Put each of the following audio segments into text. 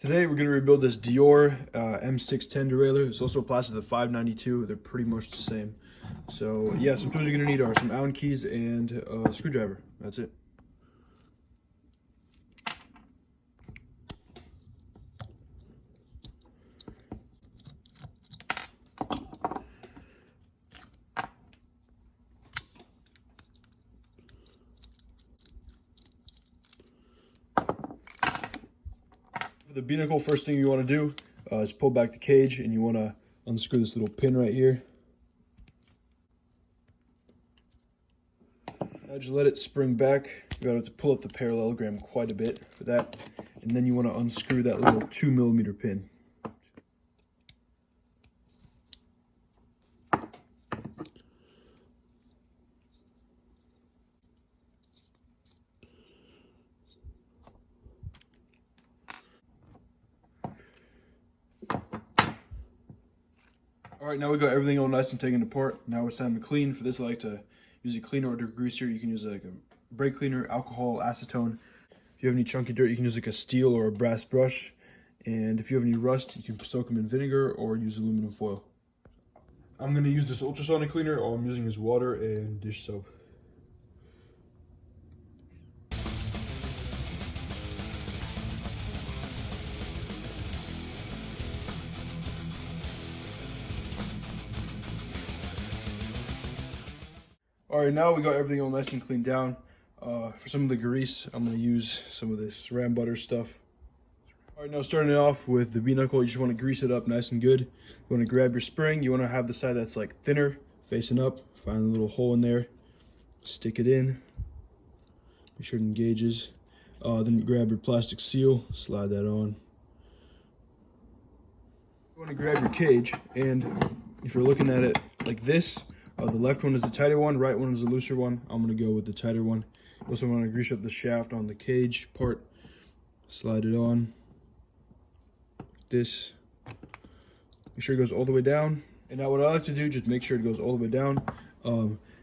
Today we're going to rebuild this Deore M610 derailleur. It's also applies to the 592. They're pretty much the same. So yeah, some tools you're going to need are some Allen keys and a screwdriver. That's it. For the binnacle, first thing you want to do is pull back the cage, and you want to unscrew this little pin right here. Now just let it spring back. You have to pull up the parallelogram quite a bit for that, and then you want to unscrew that little 2mm pin. Alright, now we got everything all nice and taken apart. Now it's time to clean. For this, I like to use a cleaner or degreaser. You can use like a brake cleaner, alcohol, acetone. If you have any chunky dirt, you can use like a steel or a brass brush. And if you have any rust, you can soak them in vinegar or use aluminum foil. I'm going to use this ultrasonic cleaner. All I'm using is water and dish soap. Alright, now we got everything all nice and cleaned down. For some of the grease, I'm going to use some of this ram butter stuff. Alright, now starting it off with the binnacle, you just want to grease it up nice and good. You want to grab your spring, you want to have the side that's like thinner, facing up. Find a little hole in there, stick it in, make sure it engages. Then grab your plastic seal, slide that on. You want to grab your cage, and if you're looking at it like this, the left one is the tighter one, right one is the looser one. I'm going to go with the tighter one. You also want to grease up the shaft on the cage part. Slide it on. Like this. Make sure it goes all the way down. And now what I like to do, just make sure it goes all the way down.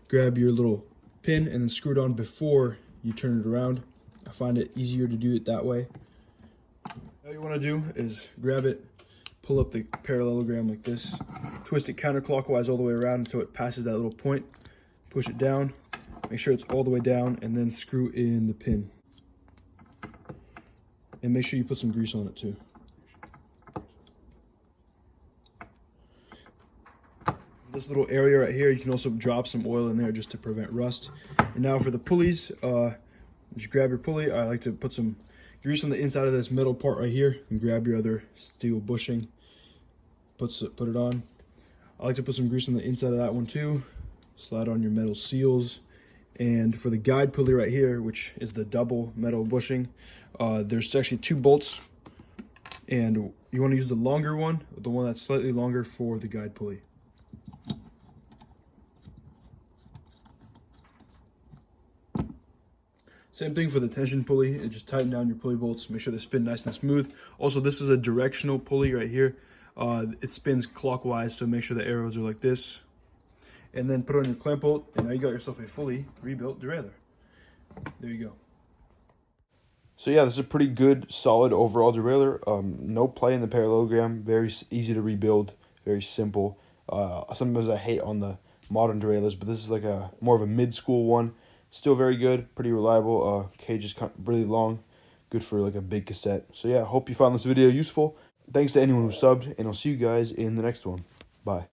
Grab your little pin and then screw it on before you turn it around. I find it easier to do it that way. All you want to do is grab it, pull up the parallelogram like this, twist it counterclockwise all the way around until it passes that little point, push it down, make sure it's all the way down, and then screw in the pin. And make sure you put some grease on it too. This little area right here, you can also drop some oil in there just to prevent rust. And now for the pulleys, just grab your pulley. I like to put some grease on the inside of this metal part right here, and grab your other steel bushing. Put it on. I like to put some grease on the inside of that one too. Slide on your metal seals. And for the guide pulley right here, which is the double metal bushing, there's actually 2 bolts. And you want to use the longer one, the one that's slightly longer for the guide pulley. Same thing for the tension pulley, and just tighten down your pulley bolts, make sure they spin nice and smooth. Also, this is a directional pulley right here. It spins clockwise, so make sure the arrows are like this. And then put on your clamp bolt, and now you got yourself a fully rebuilt derailleur. There you go. So yeah, this is a pretty good, solid overall derailleur. No play in the parallelogram, very easy to rebuild, very simple. Sometimes I hate on the modern derailleurs, but this is like a more of a mid-school one. Still very good, pretty reliable. Cage is really long, good for like a big cassette. So yeah, hope you found this video useful. Thanks to anyone who subbed, and I'll see you guys in the next one. Bye.